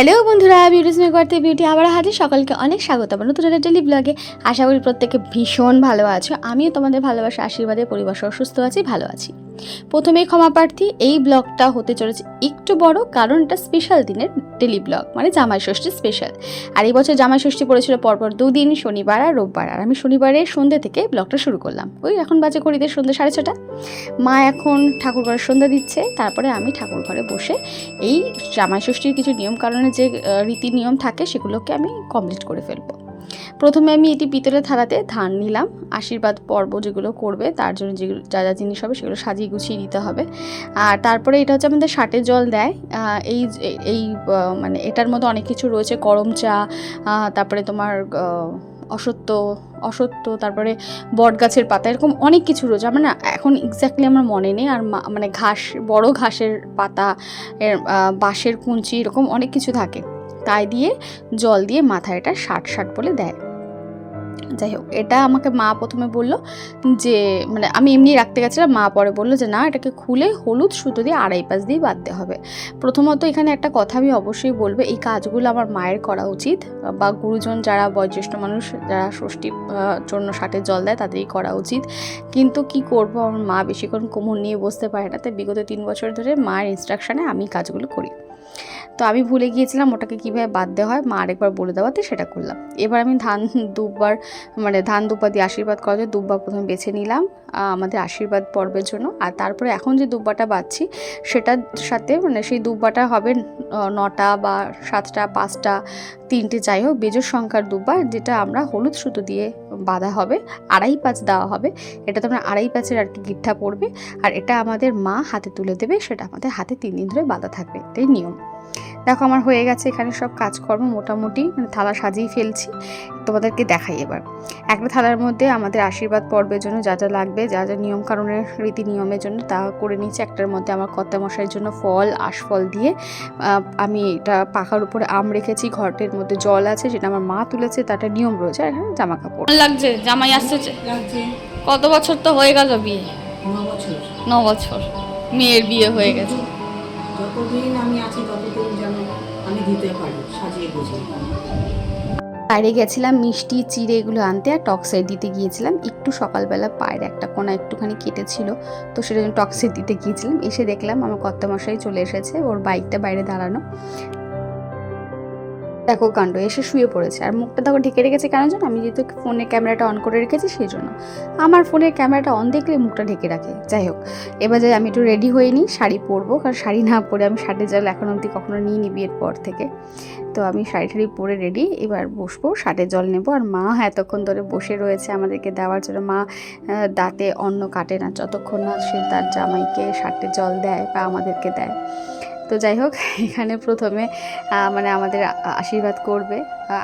Hello বন্ধুরা, beauties makeover beauty আবার হাজির। সকলকে অনেক স্বাগত আমার নতুন একটা ডেলি ব্লগে। আশা করি প্রত্যেকে ভীষণ ভালো আছো। আমিও তোমাদের ভালোবাসা আশীর্বাদে পরিবার সুস্থ আছি, ভালো আছি। প্রথমেই ক্ষমা প্রার্থী, এই ব্লগটা হতে চলেছে একটু বড়, কারণ এটা স্পেশাল দিনের ডেলি ব্লগ, মানে জামাই ষষ্ঠী স্পেশাল। আর এই বছর জামাই ষষ্ঠী পড়েছিল পরপর দুদিন, শনিবার আর রোববার। আর আমি শনিবারের সন্ধ্যে থেকে ব্লগটা শুরু করলাম। ওই এখন বাজে ঘড়িতে সন্ধ্যে 6:30। মা এখন ঠাকুর ঘরে সন্ধ্যা দিচ্ছে, তারপরে আমি ঠাকুর ঘরে বসে এই জামাই ষষ্ঠীর কিছু নিয়ম কারণে যে রীতি নিয়ম থাকে সেগুলোকে আমি কমপ্লিট করে ফেলবো। প্রথমে আমি এটি পিতলের থালাতে ধান নিলাম। আশীর্বাদ পর্ব যেগুলো করবে তার জন্য যেগুলো যা যা জিনিস হবে সেগুলো সাজিয়ে গুছিয়ে দিতে হবে। আর তারপরে এটা হচ্ছে আমাদের ষাটে জল দেয়। এই এই মানে এটার মধ্যে অনেক কিছু রয়েছে, করম চা, তারপরে তোমার অসত্য, তারপরে বট গাছের পাতা, এরকম অনেক কিছু রয়েছে। আমার না এখন এক্স্যাক্টলি আমার মনে নেই। আর মানে বড় ঘাসের পাতা, বাঁশের কুঞ্চি, এরকম অনেক কিছু থাকে। তাই দিয়ে জল দিয়ে মাথায় এটা ষাট বলে দেয়। যাই হোক, এটা আমাকে মা প্রথমে বললো যে, মানে আমি এমনি রাখতে গেছিলাম, মা পরে বললো যে না, এটাকে খুলে হলুদ সুতো দিয়ে 2.5 পাশ দিয়ে বাঁধতে হবে। প্রথমত এখানে একটা কথা আমি অবশ্যই বলবো, এই কাজগুলো আমার মায়ের করা উচিত, বা গুরুজন যারা বয়োজ্যেষ্ঠ মানুষ যারা ষষ্ঠীর জন্য ষাটে জল দেয় তাদেরই করা উচিত। কিন্তু কি করবো, আমার মা বেশিক্ষণ কোমর নিয়ে বসতে পারে না, তাই বিগত 3 বছর ধরে মায়ের ইনস্ট্রাকশানে আমি কাজগুলো করি। তো আমি ভুলে গিয়েছিলাম ওটাকে কীভাবে বাঁধতে হয়, মা আরেকবার বলে দেওয়াতে সেটা করলাম। এবার আমি ধান দুব্বা দিয়ে আশীর্বাদ করার জন্য দুব্বা প্রথমে বেছে নিলাম আমাদের আশীর্বাদ পর্বের জন্য। আর তারপরে এখন যে দুব্বাটা বাঁধছি সেটার সাথে, মানে সেই দুব্বাটা হবে 9টা বা 7টা, 5টা, 3টে, যাই হোক বেজোড় সংখ্যার দুব্বা, যেটা আমরা হলুদ সুতো দিয়ে বাঁধা হবে, 2.5 পাঁচ দেওয়া হবে। এটা তোমরা 2.5 পাঁচের আর কি গিট্টা পড়বে। আর এটা আমাদের মা হাতে তুলে দেবে, সেটা আমাদের হাতে 3 দিন ধরে বাঁধা থাকবে, এটাই নিয়ম। দেখো আমার হয়ে গেছে এখানে সব কাজকর্ম মোটামুটি, মানে থালা সাজিয়ে ফেলছি। তোমাদেরকে দেখাই এবার। একটা থালার মধ্যে আমাদের আশীর্বাদ পর্বের জন্য যা যা লাগবে, যা যা নিয়ম কারণের রীতি নিয়মের জন্য তা করে নিচ্ছি। একটার মধ্যে আমার কর্তামশাইয়ের জন্য ফল, আশফল দিয়ে আমি এটা পাখার উপরে আম রেখেছি। ঘরটির মধ্যে জল আছে, যেটা আমার মা তুলেছে, তার নিয়ম রয়েছে। আর এখানে জামা কাপড় লাগছে, জামাই আসছে। কত বছর তো হয়ে গেল বিয়ে? 9 বছর মেয়ের বিয়ে হয়ে গেছে। যতদিন আমি আছি ততদিন যেন আমি দিতে পারি সাজিয়ে গুছিয়ে। বাইরে গেছিলাম মিষ্টি চিড়ে এগুলো আনতে, আর টক্সাইড দিতে গিয়েছিলাম। একটু সকালবেলা পায়ের একটা কোণা একটুখানি কেটেছিল, তো সেটা জন্য টক্সাইড দিতে গিয়েছিলাম। এসে দেখলাম আমার কর্তামশাই চলে এসেছে, ওর বাইকটা বাইরে দাঁড়ানো। দেখো কাণ্ড, এসে শুয়ে পড়েছে। আর মুখটা দেখো ঢেকে রেখেছে কেন জানো? আমি যেহেতু ফোনের ক্যামেরাটা অন করে রেখেছি সেই জন্য। আমার ফোনের ক্যামেরাটা অন দেখলে মুখটা ঢেকে রাখে। যাই হোক, এবার যাই আমি একটু রেডি হয়ে নিই, শাড়ি পরবো, কারণ শাড়ি না পরে আমি ষাটে জল এখন অবধি কখনো নিইনি বিয়ের পর থেকে। তো আমি শাড়ি ঠাড়ি পরে রেডি, এবার বসবো, ষাটে জল নেবো। আর মা এতক্ষণ ধরে বসে রয়েছে আমাদেরকে দেওয়ার জন্য। মা দাঁতে অন্ন কাটে না যতক্ষণ না সে তার জামাইকে ষাটে জল দেয় বা আমাদেরকে দেয়। তো যাই হোক, এখানে প্রথমে মানে আমাদের আশীর্বাদ করবে।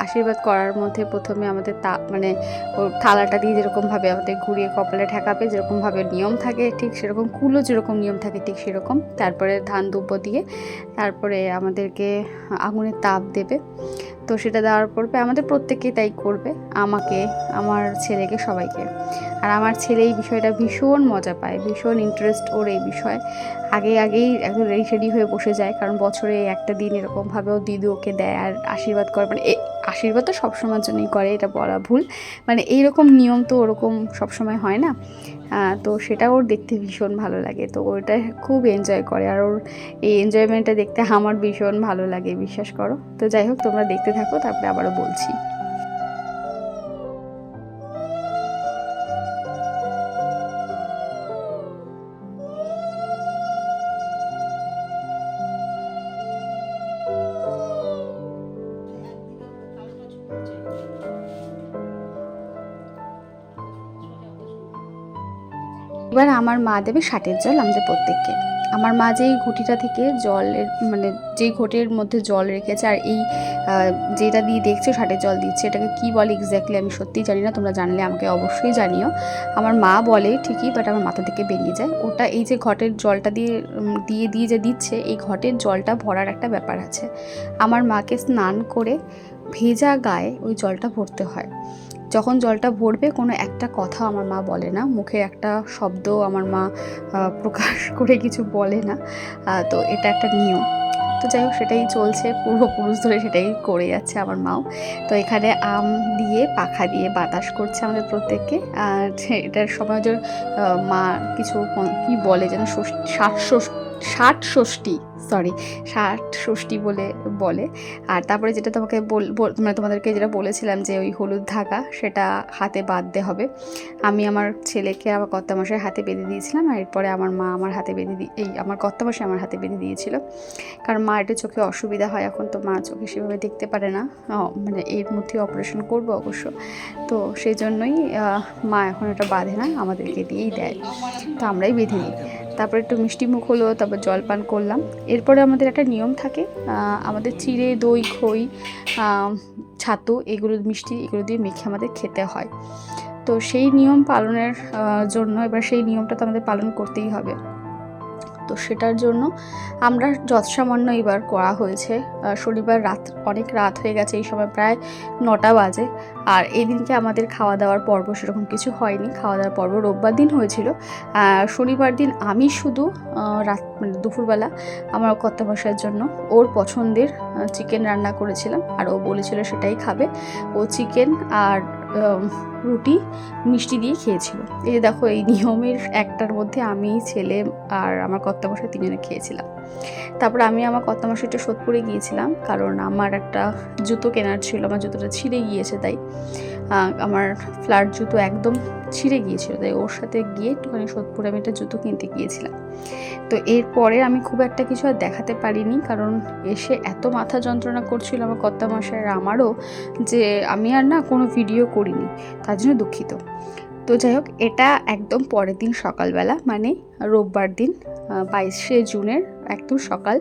আশীর্বাদ করার মধ্যে প্রথমে আমাদের মানে ওর থালাটা দিয়ে যেরকমভাবে আমাদের ঘুরিয়ে কপালে ঠেকাবে, যেরকমভাবে নিয়ম থাকে ঠিক সেরকম, কুলো যেরকম নিয়ম থাকে ঠিক সেরকম। তারপরে ধান দুব্বো দিয়ে তারপরে আমাদেরকে আগুনের তাপ দেবে। তো সেটা দেওয়ার পড়বে আমাদের প্রত্যেককেই, তাই করবে, আমাকে, আমার ছেলেকে, সবাইকে। আর আমার ছেলে এই বিষয়টা ভীষণ মজা পায়, ভীষণ ইন্টারেস্ট ওর এই বিষয়। আগেই একদম রেডি হয়ে বসে যায়, কারণ বছরে একটা দিন এরকমভাবেও দিদি ওকে দেয় আর আশীর্বাদ করে। মানে আশীর্বাদ তো সবসময়ের জন্যই করে, এটা বলা ভুল। মানে এইরকম নিয়ম তো ওরকম সবসময় হয় না। তো সেটা ওর দেখতে ভীষণ ভালো লাগে, তো ওটা খুব এনজয় করে। আর ওর এই এনজয়মেন্টটা দেখতে আমার ভীষণ ভালো লাগে, বিশ্বাস করো। তো যাই হোক, তোমরা দেখতে থাকো, তারপরে আবারও বলছি। এবার আমার মা দেবে ষাটের জল আমাদের প্রত্যেককে। আমার মা যেই ঘটিটা থেকে জলের, মানে যেই ঘটির মধ্যে জল রেখেছে, আর এই যেটা দিয়ে দেখছো ষাটের জল দিচ্ছে, এটাকে কি বলে এক্স্যাক্টলি আমি সত্যিই জানি না, তোমরা জানলে আমাকে অবশ্যই জানিও। আমার মা বলে ঠিকই, বাট আমার মাথা থেকে বেরিয়ে যায়। ওটা এই যে ঘটের জলটা দিয়ে যে দিচ্ছে, এই ঘটের জলটা ভরার একটা ব্যাপার আছে। আমার মাকে স্নান করে ভেজা গায়ে ওই জলটা ভরতে হয়। যখন জলটা ভরবে কোনো একটা কথা আমার মা বলে না, মুখে একটা শব্দ আমার মা প্রকাশ করে কিছু বলে না। তো এটা একটা নিয়ম। তো যাই হোক সেটাই চলছে, পূর্বপুরুষ ধরে সেটাই করে যাচ্ছে আমার মাও। তো এখানে আম দিয়ে পাখা দিয়ে বাতাস করছে আমাদের প্রত্যেককে। আর এটার সময় যে মা কিছু কি বলে যেন ষাট ষষ্ঠী, সরি, ষাট ষষ্ঠী বলে। আর তারপরে যেটা তোমাকে মানে তোমাদেরকে যেটা বলেছিলাম যে ওই হলুদ ধাগা সেটা হাতে বাঁধতে হবে। আমি আমার ছেলেকে আমার কর্তামশাইয়ের হাতে বেঁধে দিয়েছিলাম, আর এরপরে আমার মা আমার হাতে আমার কর্তামশাই আমার হাতে বেঁধে দিয়েছিল। কারণ মা একটু চোখে অসুবিধা হয় এখন, তো মা চোখে সেভাবে দেখতে পারে না, মানে এর মধ্যে অপারেশন করবো অবশ্য, তো সেই জন্যই মা এখন এটা বাঁধে না, আমাদেরকে দিয়েই দেয়, তো আমরাই বেঁধে নিই। তারপরে একটু মিষ্টি মুখ হলো, তারপর জলপান করলাম। এরপরে আমাদের একটা নিয়ম থাকে, আমাদের চিড়ে, দই, খই, ছাতু, এগুলো মিষ্টি এগুলো দিয়ে মেখে আমাদের খেতে হয়। তো সেই নিয়ম পালনের জন্য এবার সেই নিয়মটা তো আমাদের পালন করতেই হবে। তো সেটার জন্য আমরা যৎসামান্য এবার করা হয়েছে। শনিবার অনেক রাত হয়ে গেছে, এই সময় প্রায় 9টা বাজে। আর এই দিনকে আমাদের খাওয়া দাওয়ার পর্ব সেরকম কিছু হয়নি, খাওয়া দাওয়ার পর্ব রোববার দিন হয়েছিল। শনিবার দিন আমি শুধু মানে দুপুরবেলা আমার কর্তামশাইয়ের জন্য ওর পছন্দের চিকেন রান্না করেছিলাম, আর ও বলেছিল সেটাই খাবে। ও চিকেন আর রুটি মিষ্টি দিয়ে খেয়েছিল। এই যে দেখো, এই নিয়মের একটার মধ্যে আমি, ছেলে আর আমার কর্তামশাই 3জনে খেয়েছিলাম। তারপর আমি আমার কর্তামশাইটা সোদপুরে গিয়েছিলাম, কারণ আমার একটা জুতো কেনার ছিল, আমার জুতোটা ছিঁড়ে গিয়েছে, তাই আমার ফ্ল্যাট জুতো একদম ছিঁড়ে গিয়েছিল, তাই ওর সাথে গিয়ে একটুখানি সোদপুরে আমি একটা জুতো কিনতে গিয়েছিলাম। তো এরপরে আমি খুব একটা কিছু আর দেখাতে পারিনি, কারণ এসে এত মাথা যন্ত্রণা করছিল আমার কর্তামশাই আর আমারও, যে আমি আর না কোনো ভিডিও করিনি, তার জন্য দুঃখিত। তো যাই হোক, এটা একদম পরের দিন সকালবেলা, মানে রোববার দিন 22শে জুনের একদম সকাল।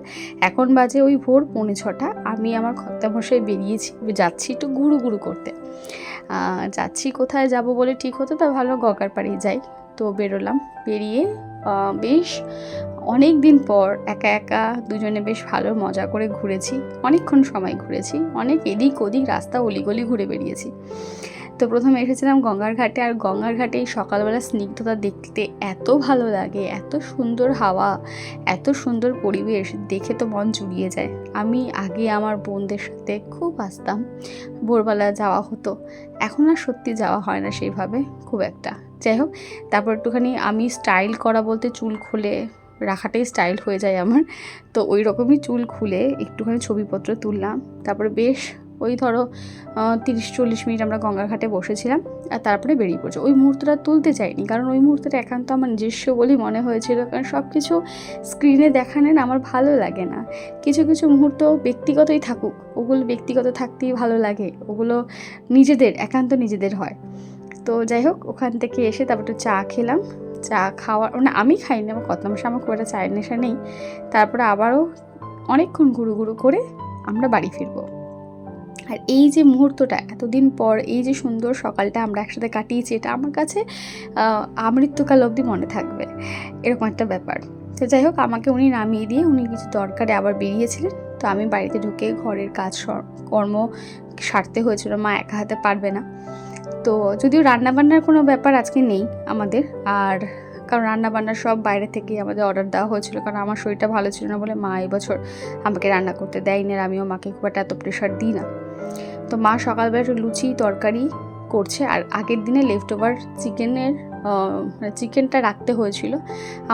এখন বাজে ওই ভোর 5:45। আমি আমার কর্তামশাই যাচ্ছি একটু ঘুরু করতে। যাচ্ছি কোথায় যাব বলে ঠিক হতো, তা ভালো গঙ্গার পাড়ে যাই। তো বেরোলাম, বেরিয়ে বেশ অনেক দিন পর একা একা দুজনে বেশ ভালো মজা করে ঘুরেছি, অনেকক্ষণ সময় ঘুরেছি, অনেক এদিক ওদিক রাস্তা অলিগলি ঘুরে বেরিয়েছি। তো প্রথমে এসেছিলাম গঙ্গার ঘাটে, আর গঙ্গার ঘাটে এই সকালবেলা স্নিগ্ধতা দেখতে এত ভালো লাগে, এত সুন্দর হাওয়া, এত সুন্দর পরিবেশ, দেখে তো মন জুড়িয়ে যায়। আমি আগে আমার বোনদের সাথে খুব আসতাম, ভোরবেলা যাওয়া হতো, এখন আর সত্যি যাওয়া হয় না সেইভাবে খুব একটা। যাই হোক, তারপর একটুখানি আমি স্টাইল করা বলতে চুল খুলে রাখাটাই স্টাইল হয়ে যায় আমার, তো ওই রকমই চুল খুলে একটুখানি ছবিপত্র তুললাম। তারপরে বেশ ওই ধরো 30-40 মিনিট আমরা গঙ্গার ঘাটে বসেছিলাম, আর তারপরে বেরিয়ে পড়ছি। ওই মুহূর্তটা তুলতে চাইনি, কারণ ওই মুহূর্তটা একান্ত আমার নিজস্ব বলেই মনে হয়েছিল, কারণ সব কিছু স্ক্রিনে দেখানো না আমার ভালো লাগে না। কিছু কিছু মুহূর্ত ব্যক্তিগতই থাকুক, ওগুলো ব্যক্তিগত থাকতেই ভালো লাগে, ওগুলো একান্ত নিজেদের হয়। তো যাই হোক, ওখান থেকে এসে তারপর একটু চা খেলাম। চা খাওয়ার মানে আমি খাইনি, আমার কর্তামশাই, আমার খুব একটা চায়ের নেশা নেই। তারপরে আবারও অনেকক্ষণ ঘুরু করে আমরা বাড়ি ফিরবো। আর এই যে মুহূর্তটা এতদিন পর, এই যে সুন্দর সকালটা আমরা একসাথে কাটিয়েছি, এটা আমার কাছে আমৃত্যুকাল অবধি মনে থাকবে, এরকম একটা ব্যাপার। তো যাই হোক, আমাকে উনি নামিয়ে দিয়ে উনি কিছু দরকারে আবার বেরিয়েছিলেন। তো আমি বাড়িতে ঢুকে ঘরের কর্ম সারতে হয়েছিল, মা একা হাতে পারবে না। তো যদিও রান্নাবান্নার কোনো ব্যাপার আজকে নেই আমাদের, আর কারণ রান্নাবান্না সব বাইরে থেকেই আমাদের অর্ডার দেওয়া হয়েছিল, কারণ আমার শরীরটা ভালো ছিল না বলে মা এবছর আমাকে রান্না করতে দেয়নি, আর আমিও মাকে খুব একটা এত প্রেশার দিই না। তো মা সকালবেলা একটু লুচি তরকারি করছে, আর আগের দিনে লেফট ওভার চিকেনটা রাখতে হয়েছিল।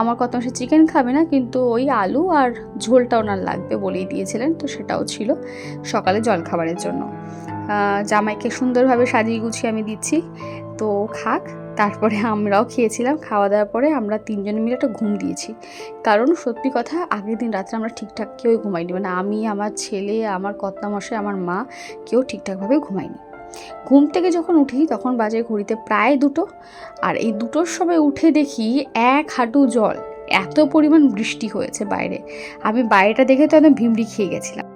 আমার কর্তামশাই চিকেন খাবে না, কিন্তু ওই আলু আর ঝোলটা ওনার লাগবে বলেই দিয়েছিলেন, তো সেটাও ছিল সকালে জলখাবারের জন্য। জামাইকে সুন্দরভাবে সাজিয়ে গুছিয়ে আমি দিচ্ছি, তো খাক। তারপরে আমরাও খেয়েছিলাম। খাওয়া দাওয়ার পরে আমরা 3জনে মিলে একটা ঘুম দিয়েছি, কারণ সত্যি কথা আগের দিন রাত্রে আমরা ঠিকঠাক কেউই ঘুমাইনি, মানে আমি, আমার ছেলে, আমার কর্তামশাই, আমার মা, কেউ ঠিকঠাকভাবে ঘুমাইনি। ঘুম থেকে যখন উঠি তখন বাজে ঘড়িতে প্রায় 2টো, আর এই 2টোর সময় উঠে দেখি 1 হাঁটু জল, এত পরিমাণ বৃষ্টি হয়েছে বাইরে। আমি বাইরেটা দেখে তো একদম ভিমড়ি খেয়ে গেছিলাম।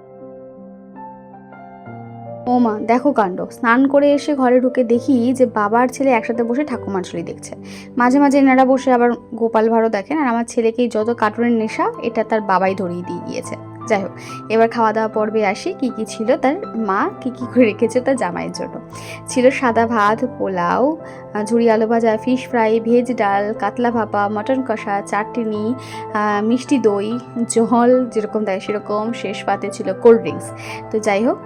ও মা, দেখো কাণ্ড! স্নান করে এসে ঘরে ঢুকে দেখি যে বাবা আর ছেলে একসাথে বসে ঠাকুমার ঝুলি দেখছে। মাঝে মাঝে এনারা বসে আবার গোপাল ভাঁড়ও দেখেন, আর আমার ছেলেকেই যত কার্টুনের নেশা এটা তার বাবাই ধরিয়ে দিয়ে গিয়েছে। যাই হোক, এবার খাওয়া দাওয়া পর্বে আসি। কী কী ছিল, তার মা কী কী করে রেখেছে তার জামাইয়ের জন্য। ছিল সাদা ভাত, পোলাও, ঝুরি আলু ভাজা, ফিশ ফ্রাই, ভেজ ডাল, কাতলা ভাপা, মটন কষা, চাটনি, মিষ্টি দই, জল যেরকম দেয় সেরকম, শেষ পাতে ছিল কোল্ড ড্রিঙ্কস। তো যাই হোক,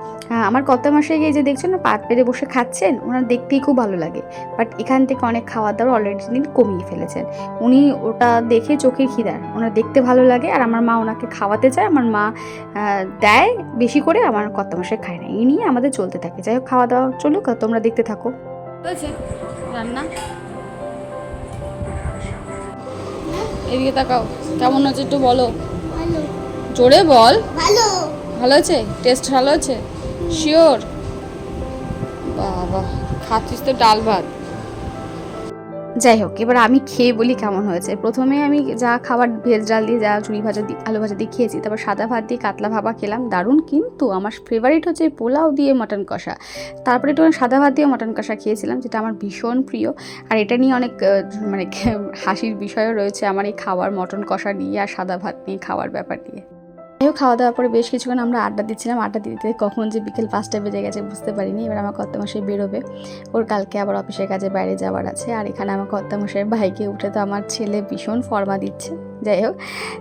আমার কর্তামশাই এই যে দেখছেন না পাত পেরে বসে খাচ্ছেন, ওনার দেখতেই খুব ভালো লাগে। বাট এখান থেকে অনেক খাওয়া দাওয়া অলরেডি তিনি কমিয়ে ফেলেছেন। উনি ওটা দেখে চোখের খিদার, ওনার দেখতে ভালো লাগে, আর আমার মা ওনাকে খাওয়াতে চায়। আমার মা দেয় বেশি করে, আমার কর্তামশাই খায় না। এই নিয়ে আমাদের চলতে থাকে। যাই হোক, খাওয়া দাওয়া চলুক আর তোমরা দেখতে থাকো। হয়েছে রান্না, এদিকে তাকাও, কেমন হচ্ছে একটু বলো, ভালো জোরে বল। ভালো ভালো আছে? টেস্ট ভালো আছে? শিওর? বাবা, খাচ্ছিস তো ডাল ভাত। যাই হোক, এবার আমি খেয়ে বলি কেমন হয়েছে। প্রথমে আমি যা খাবার ভেজ ডাল দিয়ে, যা ঝুড়ি ভাজা দিয়ে, আলু ভাজা দিয়ে খেয়েছি, তারপর সাদা ভাত দিয়ে কাতলা ভাপা খেলাম, দারুণ। কিন্তু আমার ফেভারিট হচ্ছে পোলাও দিয়ে মটন কষা। তারপরে একটু সাদা ভাত দিয়ে মটন কষা খেয়েছিলাম, যেটা আমার ভীষণ প্রিয়। আর এটা নিয়ে অনেক মানে হাসির বিষয়ও রয়েছে আমার, এই খাবার মটন কষা নিয়ে আর সাদা ভাত নিয়ে খাওয়ার ব্যাপার নিয়ে। যাই হোক, খাওয়া দাওয়ার পরে বেশ কিছুক্ষণ আমরা আড্ডা দিচ্ছিলাম। আড্ডা দিতে কখন যে বিকেল 5টা বেজে গেছে বুঝতে পারিনি। এবার আমার কর্তামশাই বেরোবে, ওর কালকে আবার অফিসের কাজে বাইরে যাওয়ার আছে। আর এখানে আমার কর্তামশাইয়ের ভাইকে উঠে তো আমার ছেলে ভীষণ ফর্মা দিচ্ছে। যাই হোক,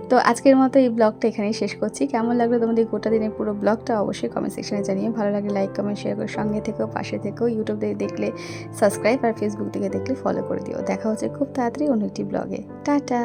তো আজকের মতো এই ব্লগটা এখানেই শেষ করছি। কেমন লাগলো তোমাদের গোটা দিনের পুরো ব্লগটা অবশ্যই কমেন্ট সেকশনে জানিয়ে। ভালো লাগলে লাইক কমেন্ট শেয়ার করে সঙ্গে থেকেও, পাশে থেকেও। ইউটিউব থেকে দেখলে সাবস্ক্রাইব, আর ফেসবুক থেকে দেখলে ফলো করে দিও। দেখা হচ্ছে খুব তাড়াতাড়ি অন্য একটি ব্লগে। টাটা।